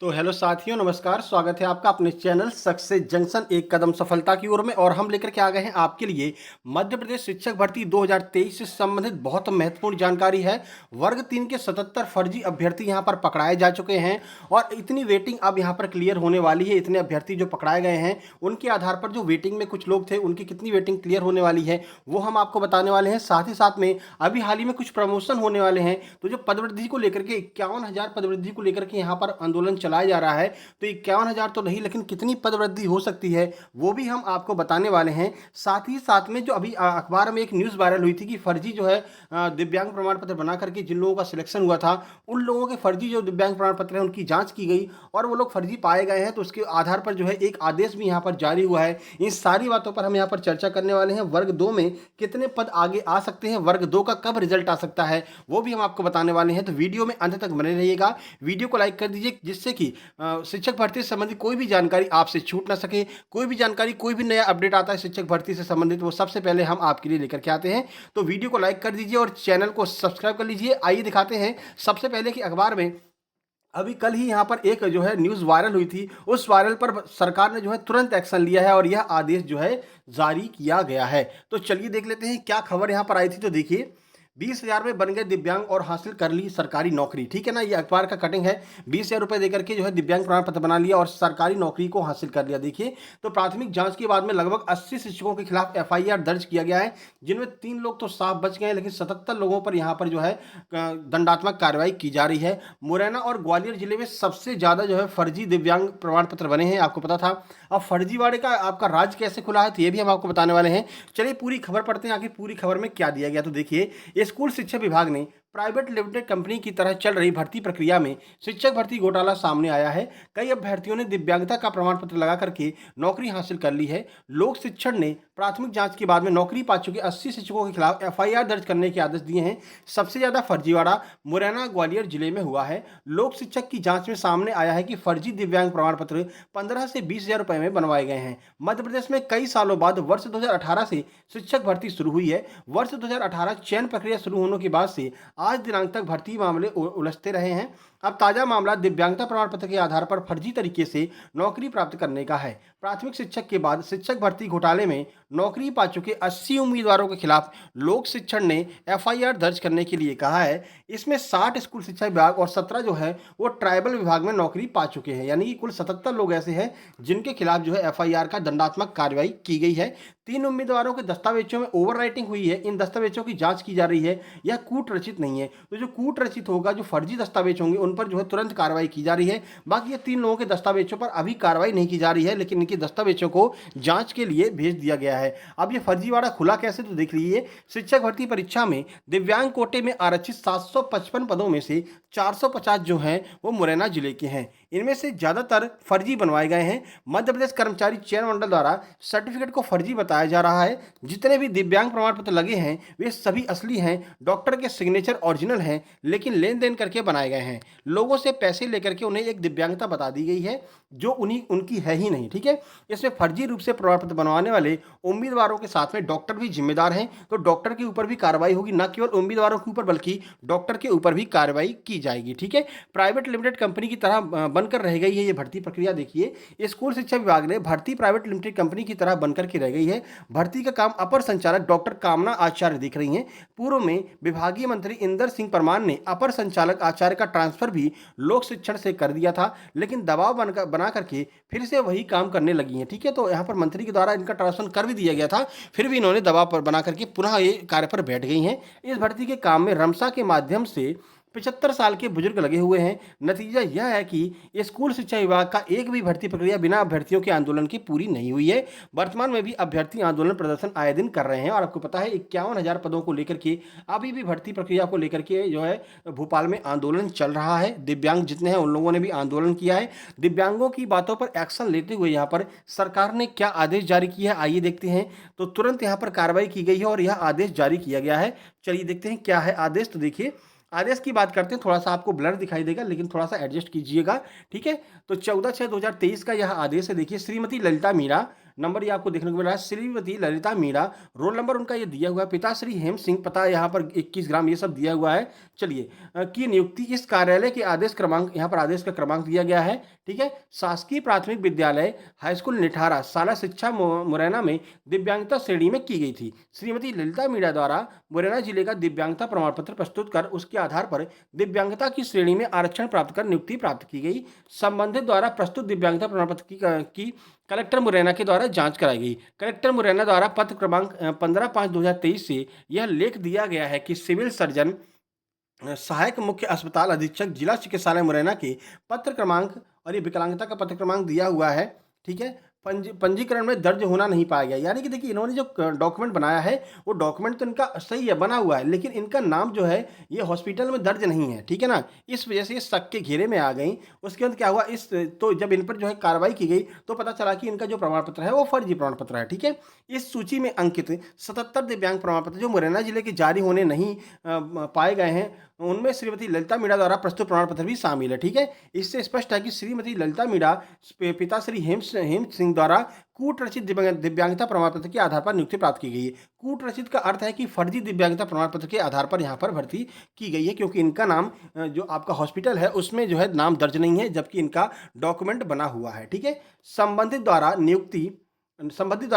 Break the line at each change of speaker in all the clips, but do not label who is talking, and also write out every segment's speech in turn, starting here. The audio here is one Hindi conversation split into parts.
तो हेलो साथियों, नमस्कार। स्वागत है आपका अपने चैनल सक्सेस जंक्शन एक कदम सफलता की ओर में। और हम लेकर के आ गए हैं आपके लिए मध्य प्रदेश शिक्षक भर्ती 2023 से संबंधित बहुत महत्वपूर्ण जानकारी है। वर्ग 3 के 77 फर्जी अभ्यर्थी यहां पर पकड़ाए जा चुके हैं और इतनी वेटिंग अब यहां पर क्लियर होने वाली है। इतने अभ्यर्थी जो पकड़ाए गए हैं उनके आधार पर जो वेटिंग में कुछ लोग थे उनकी कितनी वेटिंग क्लियर होने वाली है वो हम आपको बताने वाले हैं। साथ ही साथ में अभी हाल ही में कुछ प्रमोशन होने वाले हैं, तो जो पदवृद्धि को लेकर के 51,000 पदवृद्धि को लेकर के यहाँ पर आंदोलन चलाया जा रहा है। तो 51,000 तो नहीं, लेकिन कितनी पदवृद्धि हो सकती है वो भी हम आपको बताने वाले हैं। साथ ही साथ में जो अभी अखबार में एक न्यूज़ वायरल हुई थी कि फर्जी जो है दिव्यांग प्रमाण पत्र बना करके जिन लोगों का सिलेक्शन हुआ था उन लोगों के फर्जी जो दिव्यांग प्रमाण पत्र है उनकी जांच की गई और वो लोग फर्जी पाए गए हैं। तो उसके आधार पर जो है एक आदेश भी यहाँ पर जारी हुआ है। इन सारी बातों पर हम यहाँ पर चर्चा करने वाले हैं। वर्ग 2 में कितने पद आगे आ सकते हैं, वर्ग 2 का कब रिजल्ट आ सकता है वो भी हम आपको बताने वाले हैं। तो वीडियो में अंत तक बने रहिएगा। वीडियो को लाइक कर दीजिए जिससे कि शिक्षक भर्ती से संबंधित कोई भी जानकारी आपसे छूट ना सके। कोई भी जानकारी, कोई भी नया अपडेट आता है शिक्षक भर्ती से संबंधित, वो सबसे पहले हम आपके लिए लेकर के आते हैं। तो वीडियो को लाइक कर दीजिए और चैनल को सब्सक्राइब कर लीजिए। आइए दिखाते हैं सबसे पहले कि अखबार में अभी कल ही यहाँ पर एक जो है न्यूज़ वायरल हुई थी। उस वायरल पर सरकार ने जो है तुरंत एक्शन लिया है और यह आदेश जो है जारी किया गया है। तो चलिए देख लेते हैं क्या खबर यहाँ पर आई थी। तो देखिए, 20,000 में बन गए दिव्यांग और हासिल कर ली सरकारी नौकरी। ठीक है ना, ये अखबार का कटिंग है। 20,000 रुपए देकर के जो है दिव्यांग प्रमाण पत्र बना लिया और सरकारी नौकरी को हासिल कर लिया। देखिए, तो प्राथमिक जांच के बाद में लगभग 80 शिक्षकों के खिलाफ एफआईआर दर्ज किया गया है, जिनमें 3 लोग तो साफ बच गए, लेकिन 77 लोगों पर यहाँ पर जो है दंडात्मक कार्रवाई की जा रही है। मुरैना और ग्वालियर जिले में सबसे ज्यादा जो है फर्जी दिव्यांग प्रमाण पत्र बने हैं, आपको पता था। अब फर्जीवाड़े का आपका राज कैसे खुला है तो ये भी हम आपको बताने वाले हैं। चलिए पूरी खबर पढ़ते हैं, आखिर पूरी खबर में क्या दिया गया। तो देखिए, स्कूल शिक्षा विभाग ने प्राइवेट लिमिटेड कंपनी की तरह चल रही भर्ती प्रक्रिया में शिक्षक भर्ती घोटाला सामने आया है। कई अभ्यर्थियों ने दिव्यांगता का प्रमाण पत्र लगा करके नौकरी हासिल कर ली है। लोक शिक्षण ने प्राथमिक जांच के बाद में नौकरी पा चुके 80 शिक्षकों के खिलाफ एफआईआर दर्ज करने के आदेश दिए हैं। सबसे ज्यादा फर्जीवाड़ा मुरैना ग्वालियर जिले में हुआ है। लोक शिक्षक की जांच में सामने आया है कि फर्जी दिव्यांग प्रमाण पत्र 15 से 20,000 रुपए में बनवाए गए हैं। मध्य प्रदेश में कई सालों बाद वर्ष 2018 से शिक्षक भर्ती शुरू हुई है। वर्ष 2018 चयन प्रक्रिया शुरू होने के बाद से आज दिनांक तक भर्ती मामले उलझते रहे हैं। अब ताजा मामला दिव्यांगता प्रमाण पत्र के आधार पर फर्जी तरीके से नौकरी प्राप्त करने का है। प्राथमिक शिक्षक के बाद शिक्षक भर्ती घोटाले में नौकरी पा चुके 80 उम्मीदवारों के खिलाफ लोक शिक्षण ने एफआईआर दर्ज करने के लिए कहा है। इसमें 60 स्कूल शिक्षा विभाग और 17 जो है वो ट्राइबल विभाग में नौकरी पा चुके हैं, यानी कि कुल 77 लोग ऐसे हैं जिनके खिलाफ जो है एफआईआर का दंडात्मक कार्रवाई की गई है। 3 उम्मीदवारों के दस्तावेजों में ओवर राइटिंग हुई है। इन दस्तावेजों की जांच की जा रही है। यह कूट रचित नहीं है। तो जो कूट रचित होगा, जो फर्जी दस्तावेज होंगे उन पर जो है तुरंत कार्रवाई की जा रही है। बाकी ये 3 लोगों के दस्तावेजों पर अभी कार्रवाई नहीं की जा रही है, लेकिन इनके दस्तावेजों को जांच के लिए भेज दिया गया है। अब ये फर्जीवाड़ा खुला कैसे, तो देख लीजिए। शिक्षक भर्ती परीक्षा में दिव्यांग कोटे में आरक्षित 755 पदों में से 450 जो हैं वो मुरैना जिले के हैं। इनमें से ज्यादातर फर्जी बनवाए गए हैं। मध्य प्रदेश कर्मचारी चयन मंडल द्वारा सर्टिफिकेट को फर्जी बताया जा रहा है। जितने भी दिव्यांग प्रमाण पत्र लगे हैं वे सभी असली हैं। डॉक्टर के सिग्नेचर ओरिजिनल हैं, लेकिन लेन देन करके बनाए गए हैं। लोगों से पैसे लेकर के उन्हें एक दिव्यांगता बता दी गई है जो उनकी है ही नहीं। ठीक है, इसमें फर्जी रूप से प्रमाण पत्र बनवाने वाले उम्मीदवारों के साथ में डॉक्टर भी जिम्मेदार हैं। तो डॉक्टर के ऊपर भी कार्रवाई होगी, न केवल उम्मीदवारों के ऊपर बल्कि डॉक्टर के ऊपर भी कार्रवाई की जाएगी। ठीक है, प्राइवेट लिमिटेड कंपनी की तरह बनकर रह गई है ये भर्ती प्रक्रिया। देखिए, स्कूल शिक्षा विभाग ने भर्ती प्राइवेट लिमिटेड कंपनी की तरह बनकर के रह गई है। भर्ती का काम अपर संचालक डॉक्टर कामना आचार्य दिख रही हैं। पूर्व में विभागीय मंत्री इंदर सिंह परमार ने अपर संचालक आचार्य का ट्रांसफर भी लोक शिक्षण से कर दिया था, लेकिन दबाव बना करके फिर से वही काम करने लगी हैं। ठीक है, तो यहाँ पर मंत्री के द्वारा इनका ट्रांसफर कर भी दिया गया था, फिर भी इन्होंने दबाव पर बना करके पुनः ये कार्य पर बैठ गई हैं। इस भर्ती के काम में रमसा के माध्यम से 75 साल के बुजुर्ग लगे हुए हैं। नतीजा यह है कि स्कूल शिक्षा विभाग का एक भी भर्ती प्रक्रिया बिना अभ्यर्थियों के आंदोलन की पूरी नहीं हुई है। वर्तमान में भी अभ्यर्थी आंदोलन प्रदर्शन आए दिन कर रहे हैं और आपको पता है 51,000 पदों को लेकर के अभी भी भर्ती प्रक्रिया को लेकर के जो है भोपाल में आंदोलन चल रहा है। दिव्यांग जितने हैं उन लोगों ने भी आंदोलन किया है। दिव्यांगों की बातों पर एक्शन लेते हुए यहाँ पर सरकार ने क्या आदेश जारी किया है आइए देखते हैं। तो तुरंत यहाँ पर कार्रवाई की गई है और यह आदेश जारी किया गया है। चलिए देखते हैं क्या है आदेश। तो देखिए, आदेश की बात करते हैं। थोड़ा सा आपको ब्लर दिखाई देगा, लेकिन थोड़ा सा एडजस्ट कीजिएगा। ठीक है, तो 14/6/2023 का यह आदेश है। देखिए, श्रीमती ललिता मीणा नंबर ये आपको देखने को मिल रहा है। श्रीमती ललिता मीणा, रोल नंबर उनका ये दिया हुआ है। पिता श्री हेम सिंह, पता यहाँ पर 21 ग्राम, ये सब दिया हुआ है। चलिए, की नियुक्ति इस कार्यालय के आदेश क्रमांक, यहाँ पर आदेश का क्रमांक दिया गया है। ठीक है। शासकीय प्राथमिक विद्यालय हाईस्कूल निठारा शाला शिक्षा मुरैना में दिव्यांगता श्रेणी में की गई थी। श्रीमती ललिता मीणा द्वारा मुरैना जिले का दिव्यांगता प्रमाण पत्र प्रस्तुत कर उसके आधार पर दिव्यांगता की श्रेणी में आरक्षण प्राप्त कर नियुक्ति प्राप्त की गई। संबंधित द्वारा प्रस्तुत दिव्यांगता प्रमाण पत्र की कलेक्टर मुरैना के द्वारा जांच कराई गई। कलेक्टर मुरैना द्वारा पत्र क्रमांक 15/5/2023 से यह लेख दिया गया है कि सिविल सर्जन सहायक मुख्य अस्पताल अधीक्षक जिला चिकित्सालय मुरैना के पत्र क्रमांक, और ये विकलांगता का पत्र क्रमांक दिया हुआ है। ठीक है। पंजीकरण में दर्ज होना नहीं पाया गया। यानी कि देखिए, इन्होंने जो डॉक्यूमेंट बनाया है वो डॉक्यूमेंट तो इनका सही है, बना हुआ है, लेकिन इनका नाम जो है ये हॉस्पिटल में दर्ज नहीं है। ठीक है ना, इस वजह से ये शक के घेरे में आ गई। उसके बाद क्या हुआ, तो जब इन पर जो है कार्रवाई की गई तो पता चला कि इनका जो प्रमाण पत्र है वो फर्जी प्रमाण पत्र है। ठीक है। इस सूची में अंकित 77 दिव्यांग प्रमाण पत्र जो मुरैना जिले के जारी होने नहीं पाए गए हैं, उनमें श्रीमती ललिता मीणा द्वारा प्रस्तुत प्रमाण पत्र भी शामिल है। ठीक है। इससे स्पष्ट है कि श्रीमती ललिता मीणा पिता श्री हेम सिंह द्वारा कूट रचित दिव्यांगता प्रमाण पत्र के आधार पर नियुक्ति प्राप्त की गई है। कूट रचित का अर्थ है कि फर्जी दिव्यांगता प्रमाण पत्र के आधार पर यहाँ पर भर्ती की गई है, क्योंकि इनका नाम जो आपका हॉस्पिटल है उसमें जो है नाम दर्ज नहीं है, जबकि इनका डॉक्यूमेंट बना हुआ है। ठीक है। संबंधित द्वारा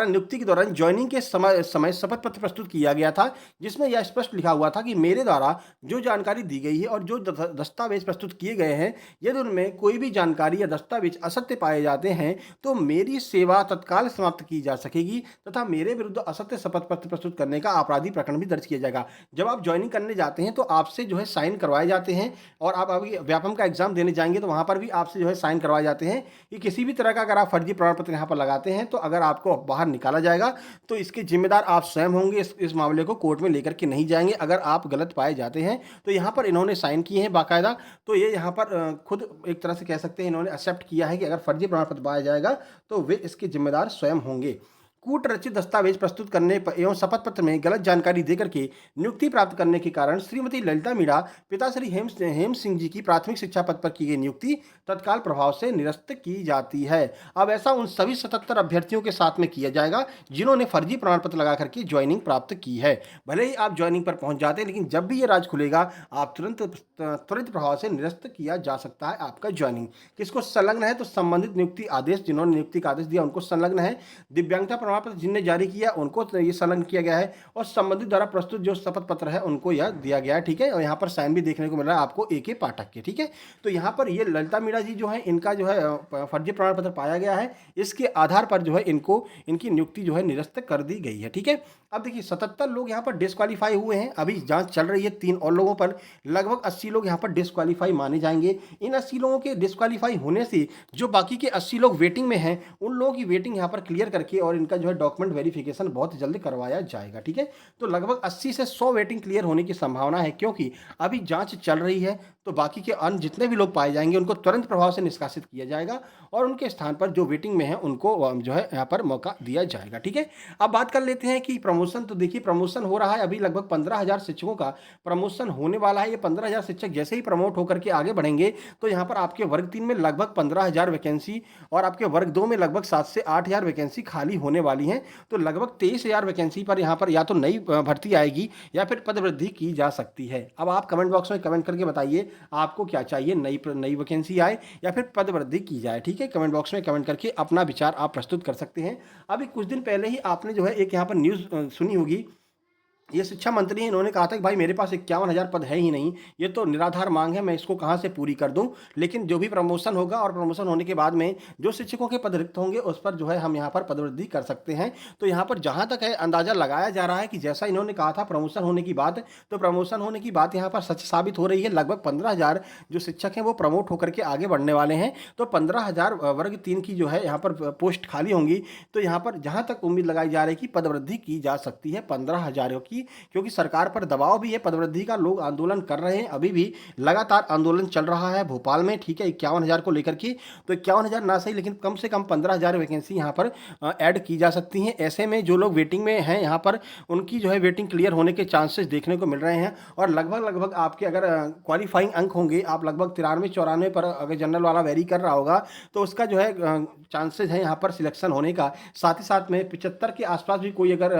नियुक्ति के दौरान ज्वाइनिंग के समय शपथ पत्र प्रस्तुत किया गया था, जिसमें यह स्पष्ट लिखा हुआ था कि मेरे द्वारा जो जानकारी दी गई है और जो दस्तावेज प्रस्तुत किए गए हैं, यदि उनमें कोई भी जानकारी या दस्तावेज असत्य पाए जाते हैं तो मेरी सेवा तत्काल समाप्त की जा सकेगी तथा मेरे विरुद्ध असत्य शपथ पत्र प्रस्तुत करने का आपराधिक प्रकरण भी दर्ज किया जाएगा। जब आप ज्वाइनिंग करने जाते हैं तो आपसे जो है साइन करवाए जाते हैं, और आप अभी व्यापम का एग्जाम देने जाएंगे तो वहाँ पर भी आपसे जो है साइन करवाए जाते हैं कि किसी भी तरह का अगर आप फर्जी प्रमाण पत्र यहाँ पर लगाते हैं तो अगर आपको बाहर निकाला जाएगा तो इसके जिम्मेदार आप स्वयं होंगे। इस मामले को कोर्ट में लेकर के नहीं जाएंगे अगर आप गलत पाए जाते हैं। तो यहाँ पर इन्होंने साइन किए हैं बाकायदा, तो ये यहाँ पर खुद एक तरह से कह सकते हैं इन्होंने एक्सेप्ट किया है कि अगर फर्जी प्रमाण पत्र पाया जाएगा तो वे इसके जिम्मेदार स्वयं होंगे। कूट रचित दस्तावेज प्रस्तुत करने पर एवं शपथ पत्र में गलत जानकारी देकर के नियुक्ति प्राप्त करने के कारण श्रीमती ललिता मीणा पिता श्री हेम सिंह जी की प्राथमिक शिक्षा पद पर की गई नियुक्ति तत्काल प्रभाव से निरस्त की जाती है। अब ऐसा उन सभी 77 अभ्यर्थियों के साथ में किया जाएगा जिन्होंने फर्जी प्रमाण पत्र लगा करके ज्वाइनिंग प्राप्त की है। भले ही आप ज्वाइनिंग पर पहुंच जाते हैं, लेकिन जब भी ये राज खुलेगा आप त्वरित प्रभाव से निरस्त किया जा सकता है आपका ज्वाइनिंग। किसको संलग्न है, तो संबंधित नियुक्ति आदेश, जिन्होंने नियुक्ति का आदेश दिया उनको संलग्न है। दिव्यांगता प्रमाण पत्र जिनने जारी किया उनको ये संलग्न किया गया है, और संबंधित द्वारा प्रस्तुत जो शपथ पत्र है उनको यह दिया गया है। ठीक है। और यहाँ पर साइन भी देखने को मिल रहा है आपको AK पाठक के। ठीक है। तो यहाँ पर ये ललिता मीणा जी जो है इनका जो है फर्जी प्रमाण पत्र पाया गया है, इसके आधार पर जो है इनकी नियुक्ति जो है निरस्त कर दी गई है। ठीक है। अब देखिए 77 लोग यहाँ पर डिस्क्वालीफाई हुए हैं, अभी जांच चल रही है 3 और लोगों पर, लगभग 80 लोग यहाँ पर डिस्क्वालीफाई माने जाएंगे। इन 80 लोगों के डिस्क्वालीफाई होने से जो बाकी के 80 लोग वेटिंग में हैं उन लोगों की वेटिंग यहाँ पर क्लियर करके और इनका जो है डॉक्यूमेंट वेरिफिकेशन बहुत जल्दी करवाया जाएगा। ठीक है। तो लगभग 80 से 100 वेटिंग क्लियर होने की संभावना है, क्योंकि अभी जांच चल रही है। तो बाकी के अन्य जितने भी लोग पाए जाएंगे उनको तुरंत प्रभाव से निष्कासित किया जाएगा और उनके स्थान पर जो वेटिंग में है उनको जो है यहाँ पर मौका दिया जाएगा। ठीक है। अब बात कर लेते हैं कि प्रमोशन, तो देखिए प्रमोशन हो रहा है, अभी लगभग 15,000 शिक्षकों का प्रमोशन होने वाला है। ये 15,000 शिक्षक जैसे ही प्रमोट होकर के आगे बढ़ेंगे तो यहाँ पर आपके वर्ग 3 में लगभग 15,000 वैकेंसी और आपके वर्ग 2 में लगभग 7 से 8,000 वैकेंसी खाली होने वाली हैं। तो लगभग 23,000 वैकेंसी पर यहाँ पर या तो नई भर्ती आएगी या फिर पद वृद्धि की जा सकती है। अब आप कमेंट बॉक्स में कमेंट करके बताइए आपको क्या चाहिए, नई वैकेंसी आए या फिर पद वृद्धि की जाए। ठीक है। कमेंट बॉक्स में कमेंट करके अपना विचार आप प्रस्तुत कर सकते हैं। अभी कुछ दिन पहले ही आपने जो है एक यहाँ पर न्यूज़ सुनी होगी, ये शिक्षा मंत्री हैं, इन्होंने कहा था कि भाई मेरे पास 51,000 पद है ही नहीं, ये तो निराधार मांग है, मैं इसको कहाँ से पूरी कर दूं। लेकिन जो भी प्रमोशन होगा और प्रमोशन होने के बाद में जो शिक्षकों के पद रिक्त होंगे उस पर जो है हम यहाँ पर पदवृद्धि कर सकते हैं। तो यहाँ पर जहाँ तक है अंदाजा लगाया जा रहा है कि जैसा इन्होंने कहा था प्रमोशन होने की बात, तो प्रमोशन होने की बात यहाँ पर सच साबित हो रही है। लगभग 15,000 जो शिक्षक हैं वो प्रमोट होकर के आगे बढ़ने वाले हैं। तो 15,000 वर्ग 3 की जो है यहाँ पर पोस्ट खाली होंगी। तो यहाँ पर जहाँ तक उम्मीद लगाई जा रही है कि पदवृद्धि की जा सकती है 15,000 की की, क्योंकि सरकार पर दबाव भी है, पदवृद्धि का लोग आंदोलन कर रहे हैं, अभी भी लगातार आंदोलन चल रहा है भोपाल में, ठीक है, 51,000 को लेकर के। तो 51,000 ना सही, लेकिन कम से कम 15,000 वैकेंसी यहाँ पर ऐड की जा सकती हैं। ऐसे में जो लोग वेटिंग में हैं यहाँ पर, उनकी जो है वेटिंग क्लियर होने के चांसेस देखने को मिल रहे हैं। और लगभग लगभग आपके अगर क्वालिफाइंग अंक होंगे, आप लगभग 93-94 पर अगर जनरल वाला वेरी कर रहा होगा, तो उसका जो है चांसेस हैं यहाँ पर सिलेक्शन होने का। साथ ही साथ में 75 के आसपास भी कोई अगर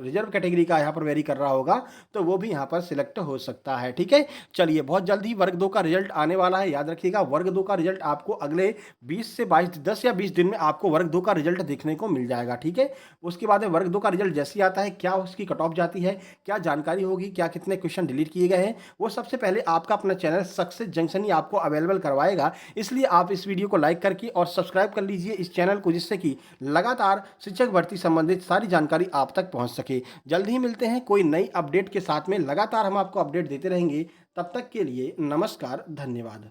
रिजर्व कैटेगरी का यहाँ पर वेरी कर रहा होगा, तो वो भी यहाँ पर सिलेक्ट हो सकता है, ठीक है। चलिए, बहुत जल्दी वर्ग 2 का रिजल्ट आने वाला है, याद रखिएगा। वर्ग 2 का रिजल्ट आपको अगले 20 से 22 10 या 20 दिन में आपको वर्ग 2 का रिजल्ट देखने को मिल जाएगा, ठीक है। उसके बाद वर्ग 2 का रिजल्ट जैसे ही आता है, क्या उसकी कट ऑफ जाती है, क्या जानकारी होगी, क्या कितने क्वेश्चन डिलीट किए गए हैं, वो सबसे पहले आपका अपना चैनल सक्सेस जंक्शन ही आपको अवेलेबल करवाएगा। इसलिए आप इस वीडियो को लाइक करके और सब्सक्राइब कर लीजिए इस चैनल को, जिससे कि लगातार शिक्षक भर्ती संबंधित सारी जानकारी आप तक पहुंच सके। जल्द ही मिलते हैं कोई नई अपडेट के साथ में, लगातार हम आपको अपडेट देते रहेंगे। तब तक के लिए नमस्कार, धन्यवाद।